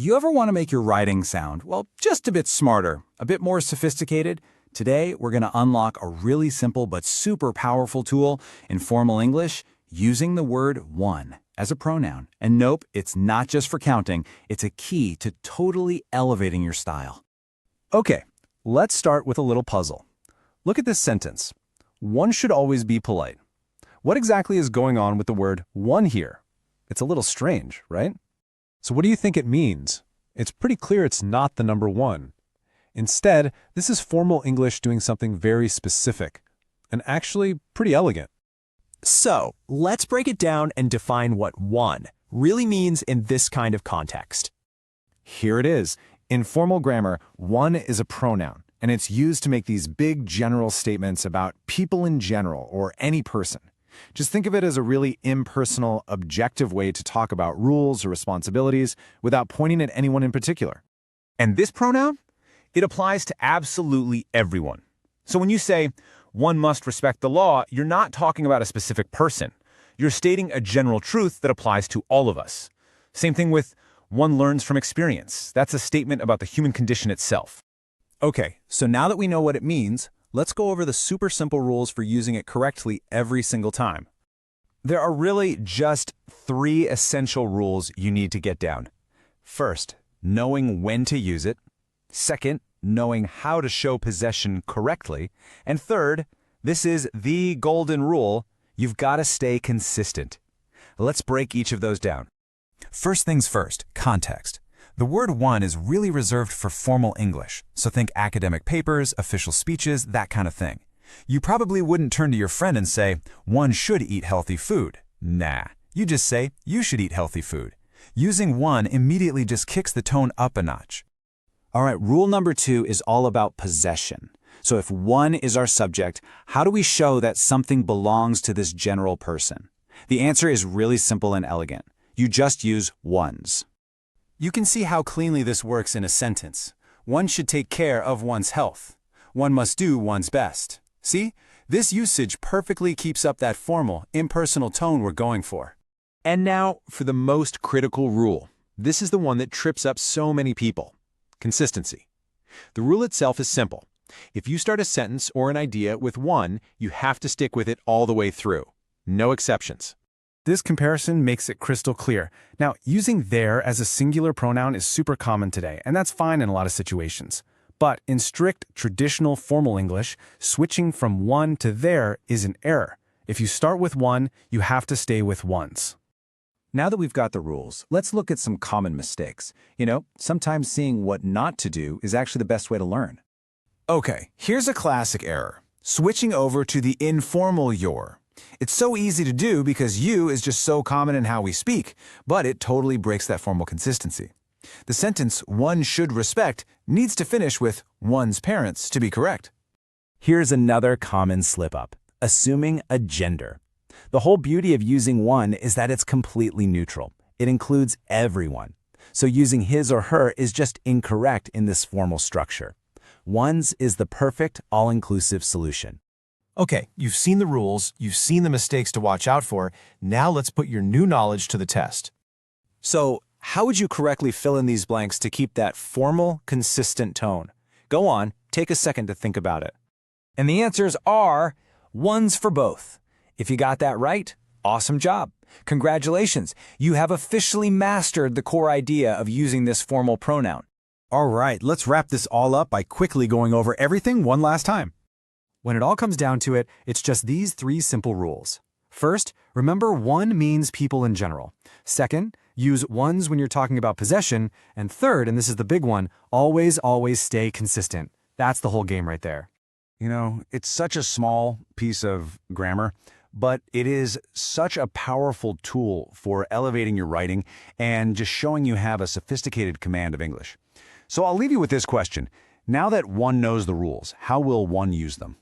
You ever want to make your writing sound, well, just a bit smarter, a bit more sophisticated? Today, we're going to unlock a really simple but super powerful tool in formal English using the word one as a pronoun. And nope, it's not just for counting, it's a key to totally elevating your style. Okay, let's start with a little puzzle. Look at this sentence. One should always be polite. What exactly is going on with the word one here? It's a little strange, right? So what do you think it means? It's pretty clear it's not the number one. Instead, this is formal English doing something very specific, and actually pretty elegant. So, let's break it down and define what one really means in this kind of context. Here it is. In formal grammar, one is a pronoun, and it's used to make these big general statements about people in general or any person. Just think of it as a really impersonal, objective way to talk about rules or responsibilities without pointing at anyone in particular. And this pronoun? It applies to absolutely everyone. So when you say, one must respect the law, you're not talking about a specific person. You're stating a general truth that applies to all of us. Same thing with one learns from experience. That's a statement about the human condition itself. Okay, so now that we know what it means, let's go over the super simple rules for using it correctly every single time. There are really just 3 essential rules you need to get down. First, knowing when to use it. Second, knowing how to show possession correctly. And third, this is the golden rule, you've got to stay consistent. Let's break each of those down. First things first, context. The word one is really reserved for formal English, so think academic papers, official speeches, that kind of thing. You probably wouldn't turn to your friend and say, one should eat healthy food. Nah, you just say, you should eat healthy food. Using one immediately just kicks the tone up a notch. All right, rule number 2 is all about possession. So if one is our subject, how do we show that something belongs to this general person? The answer is really simple and elegant. You just use ones. You can see how cleanly this works in a sentence. One should take care of one's health. One must do one's best. See? This usage perfectly keeps up that formal, impersonal tone we're going for. And now for the most critical rule. This is the one that trips up so many people. Consistency. The rule itself is simple. If you start a sentence or an idea with one, you have to stick with it all the way through. No exceptions. This comparison makes it crystal clear. Now, using there as a singular pronoun is super common today, and that's fine in a lot of situations. But in strict, traditional formal English, switching from one to there is an error. If you start with one, you have to stay with ones. Now that we've got the rules, let's look at some common mistakes. Sometimes seeing what not to do is actually the best way to learn. Okay, here's a classic error. Switching over to the informal your. It's so easy to do because you is just so common in how we speak, but it totally breaks that formal consistency. The sentence, one should respect, needs to finish with one's parents to be correct. Here's another common slip-up, assuming a gender. The whole beauty of using one is that it's completely neutral. It includes everyone. So using his or her is just incorrect in this formal structure. One's is the perfect, all-inclusive solution. Okay, you've seen the rules, you've seen the mistakes to watch out for. Now let's put your new knowledge to the test. So, how would you correctly fill in these blanks to keep that formal, consistent tone? Go on, take a second to think about it. And the answers are ones for both. If you got that right, awesome job. Congratulations, you have officially mastered the core idea of using this formal pronoun. All right, let's wrap this all up by quickly going over everything one last time. When it all comes down to it, it's just these 3 simple rules. First, remember one means people in general. Second, use ones when you're talking about possession. And third, and this is the big one, always stay consistent. That's the whole game right there. It's such a small piece of grammar, but it is such a powerful tool for elevating your writing and just showing you have a sophisticated command of English. So I'll leave you with this question. Now that one knows the rules, how will one use them?